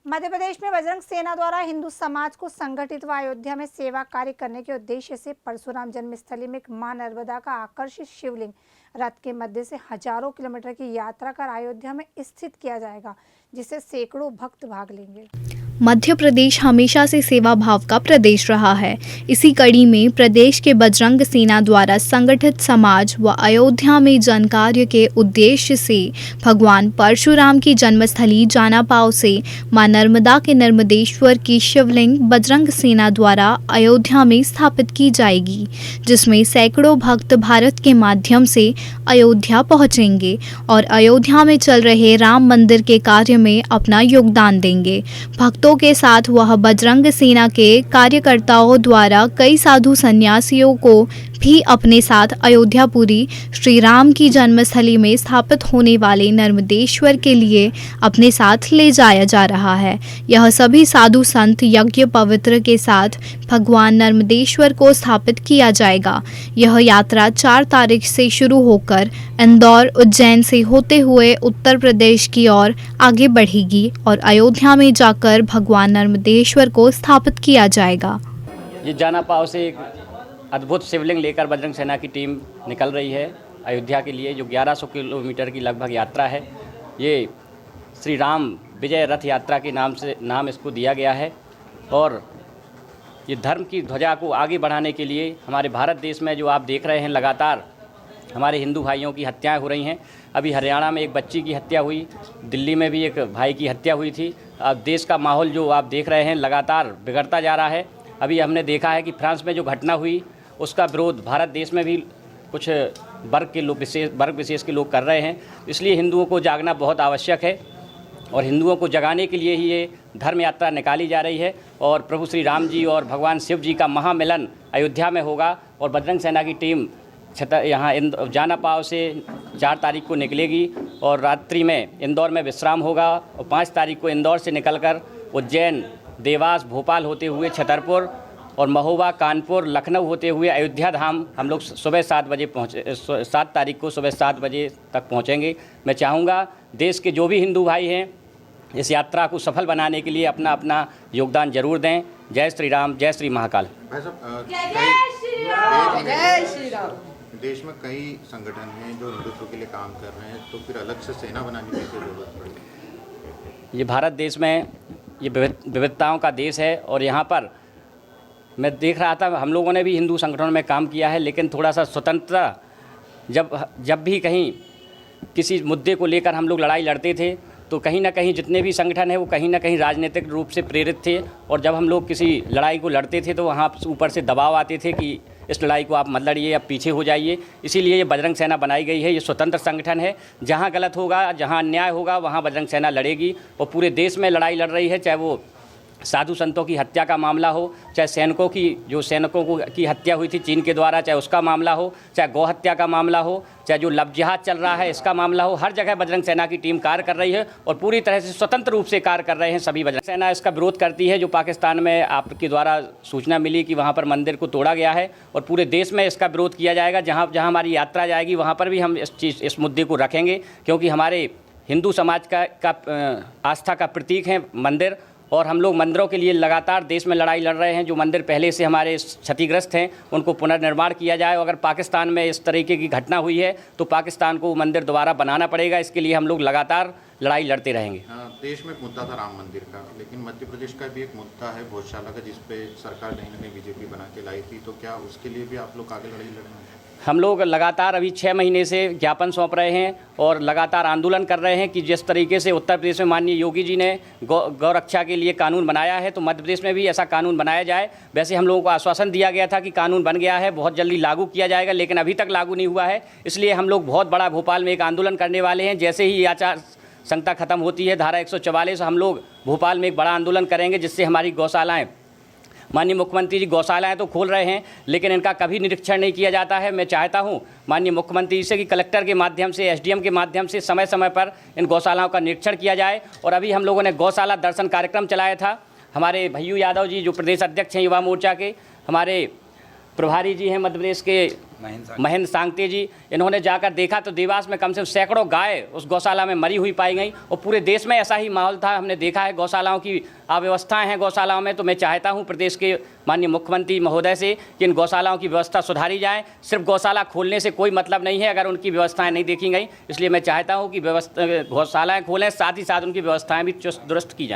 मध्य प्रदेश में बजरंग सेना द्वारा हिंदू समाज को संगठित व अयोध्या में सेवा कार्य करने के उद्देश्य से परशुराम जन्मस्थली में एक मां नर्मदा का आकर्षित शिवलिंग रथ के मध्य से हजारों किलोमीटर की यात्रा कर अयोध्या में स्थित किया जाएगा, जिससे सैकड़ों भक्त भाग लेंगे। मध्य प्रदेश हमेशा से सेवा भाव का प्रदेश रहा है। इसी कड़ी में प्रदेश के बजरंग सेना द्वारा संगठित समाज व अयोध्या में जन कार्य के उद्देश्य से भगवान परशुराम की जन्मस्थली जानापाव से मां नर्मदा के नर्मदेश्वर की शिवलिंग बजरंग सेना द्वारा अयोध्या में स्थापित की जाएगी, जिसमें सैकड़ों भक्त भारत के माध्यम से अयोध्या पहुंचेंगे और अयोध्या में चल रहे राम मंदिर के कार्य में अपना योगदान देंगे। भक्तों के साथ वह बजरंग सेना के कार्यकर्ताओं द्वारा कई साधु सन्यासियों को भी अपने साथ अयोध्यापुरी श्री राम की जन्मस्थली में स्थापित होने वाले नर्मदेश्वर के लिए अपने साथ ले जाया जा रहा है। यह सभी साधु संत यज्ञ पवित्र के साथ भगवान नर्मदेश्वर को स्थापित किया जाएगा। यह यात्रा 4 तारीख से शुरू होकर इंदौर उज्जैन से होते हुए उत्तर प्रदेश की ओर आगे बढ़ेगी और अयोध्या में जाकर भगवान नर्मदेश्वर को स्थापित किया जाएगा। ये जानापाव से एक अद्भुत शिवलिंग लेकर बजरंग सेना की टीम निकल रही है अयोध्या के लिए, जो 1100 किलोमीटर की लगभग यात्रा है। ये श्री राम विजय रथ यात्रा के नाम इसको दिया गया है और ये धर्म की ध्वजा को आगे बढ़ाने के लिए हमारे भारत देश में जो आप देख रहे हैं लगातार हमारे हिंदू भाइयों की हत्याएं हो रही हैं। अभी हरियाणा में एक बच्ची की हत्या हुई, दिल्ली में भी एक भाई की हत्या हुई थी। अब देश का माहौल जो आप देख रहे हैं लगातार बिगड़ता जा रहा है। अभी हमने देखा है कि फ्रांस में जो घटना हुई उसका विरोध भारत देश में भी कुछ वर्ग विशेष के लोग कर रहे हैं। इसलिए हिंदुओं को जागना बहुत आवश्यक है और हिंदुओं को जगाने के लिए ही ये धर्म यात्रा निकाली जा रही है और प्रभु श्री राम जी और भगवान शिव जी का महामिलन अयोध्या में होगा और बजरंग सेना की टीम यहाँ जानापाव से 4 तारीख को निकलेगी और रात्रि में इंदौर में विश्राम होगा और 5 तारीख को इंदौर से निकलकर उज्जैन, देवास, भोपाल होते हुए छतरपुर और महोबा, कानपुर, लखनऊ होते हुए अयोध्या धाम हम लोग सुबह 7 बजे 7 तारीख को सुबह 7 बजे तक पहुँचेंगे। मैं चाहूँगा देश के जो भी हिंदू भाई हैं इस यात्रा को सफल बनाने के लिए अपना अपना योगदान जरूर दें। जय श्री राम, जय श्री महाकाल। जय श्री राम। देश में कई संगठन हैं जो हिंदुत्व के लिए काम कर रहे हैं, तो फिर अलग से सेना बनाने की जरूरत पड़ी? ये भारत देश में ये विविधताओं का देश है और यहाँ पर मैं देख रहा था हम लोगों ने भी हिंदू संगठनों में काम किया है, लेकिन थोड़ा सा स्वतंत्रता जब भी कहीं किसी मुद्दे को लेकर हम लोग लड़ाई लड़ते थे तो कहीं ना कहीं जितने भी संगठन हैं वो कहीं ना कहीं राजनीतिक रूप से प्रेरित थे और जब हम लोग किसी लड़ाई को लड़ते थे तो वहाँ ऊपर से दबाव आते थे कि इस लड़ाई को आप मत लड़िए, आप पीछे हो जाइए। इसीलिए ये बजरंग सेना बनाई गई है। ये स्वतंत्र संगठन है, जहाँ गलत होगा, जहाँ अन्याय होगा वहाँ बजरंग सेना लड़ेगी और पूरे देश में लड़ाई लड़ रही है। चाहे वो साधु संतों की हत्या का मामला हो, चाहे सैनिकों की हत्या हुई थी चीन के द्वारा, चाहे उसका मामला हो, चाहे गौ हत्या का मामला हो, चाहे जो लव जिहाद चल रहा है इसका मामला हो, हर जगह बजरंग सेना की टीम कार्य कर रही है और पूरी तरह से स्वतंत्र रूप से कार्य कर रहे हैं सभी। बजरंग सेना इसका विरोध करती है जो पाकिस्तान में आपके द्वारा सूचना मिली कि वहाँ पर मंदिर को तोड़ा गया है और पूरे देश में इसका विरोध किया जाएगा। जहाँ जहाँ हमारी यात्रा जाएगी वहाँ पर भी हम इस मुद्दे को रखेंगे, क्योंकि हमारे हिंदू समाज का आस्था का प्रतीक है मंदिर और हम लोग मंदिरों के लिए लगातार देश में लड़ाई लड़ रहे हैं। जो मंदिर पहले से हमारे क्षतिग्रस्त हैं उनको पुनर्निर्माण किया जाए। अगर पाकिस्तान में इस तरीके की घटना हुई है तो पाकिस्तान को मंदिर दोबारा बनाना पड़ेगा। इसके लिए हम लोग लगातार लड़ाई लड़ते रहेंगे। देश में एक मुद्दा था राम मंदिर का, लेकिन मध्य प्रदेश का भी एक मुद्दा है भोजशाला का, जिसपे सरकार कहीं ना कहीं बीजेपी बना के लाई थी, तो क्या उसके लिए भी आप लोग आगे लड़ाई लड़ेंगे? हम लोग लगातार अभी 6 महीने से ज्ञापन सौंप रहे हैं और लगातार आंदोलन कर रहे हैं कि जिस तरीके से उत्तर प्रदेश में माननीय योगी जी ने गौरक्षा के लिए कानून बनाया है तो मध्य प्रदेश में भी ऐसा कानून बनाया जाए। वैसे हम लोगों को आश्वासन दिया गया था कि कानून बन गया है, बहुत जल्दी लागू किया जाएगा, लेकिन अभी तक लागू नहीं हुआ है। इसलिए हम लोग बहुत बड़ा भोपाल में एक आंदोलन करने वाले हैं। जैसे ही आचार संहिता खत्म होती है, धारा 144, हम लोग भोपाल में एक बड़ा आंदोलन करेंगे जिससे हमारी गौशालाएँ, माननीय मुख्यमंत्री जी गौशालाएँ तो खोल रहे हैं लेकिन इनका कभी निरीक्षण नहीं किया जाता है। मैं चाहता हूं माननीय मुख्यमंत्री जी से कि कलेक्टर के माध्यम से, एसडीएम के माध्यम से समय समय पर इन गौशालाओं का निरीक्षण किया जाए। और अभी हम लोगों ने गौशाला दर्शन कार्यक्रम चलाया था। हमारे भैयू यादव जी जो प्रदेश अध्यक्ष हैं युवा मोर्चा के, हमारे प्रभारी जी हैं मध्य प्रदेश के महेंद्र सांगते जी, इन्होंने जाकर देखा तो देवास में कम से कम सैकड़ों गाय उस गौशाला में मरी हुई पाई गई और पूरे देश में ऐसा ही माहौल था। हमने देखा है गौशालाओं की अव्यवस्थाएं हैं गौशालाओं में। तो मैं चाहता हूं प्रदेश के माननीय मुख्यमंत्री महोदय से कि इन गौशालाओं की व्यवस्था सुधारी जाए। सिर्फ गौशाला खोलने से कोई मतलब नहीं है अगर उनकी व्यवस्थाएं नहीं देखी गई। इसलिए मैं चाहता हूँ कि गौशालाएँ खोलें, साथ ही साथ उनकी व्यवस्थाएँ भी चुस्त दुरुस्त की जाएँ।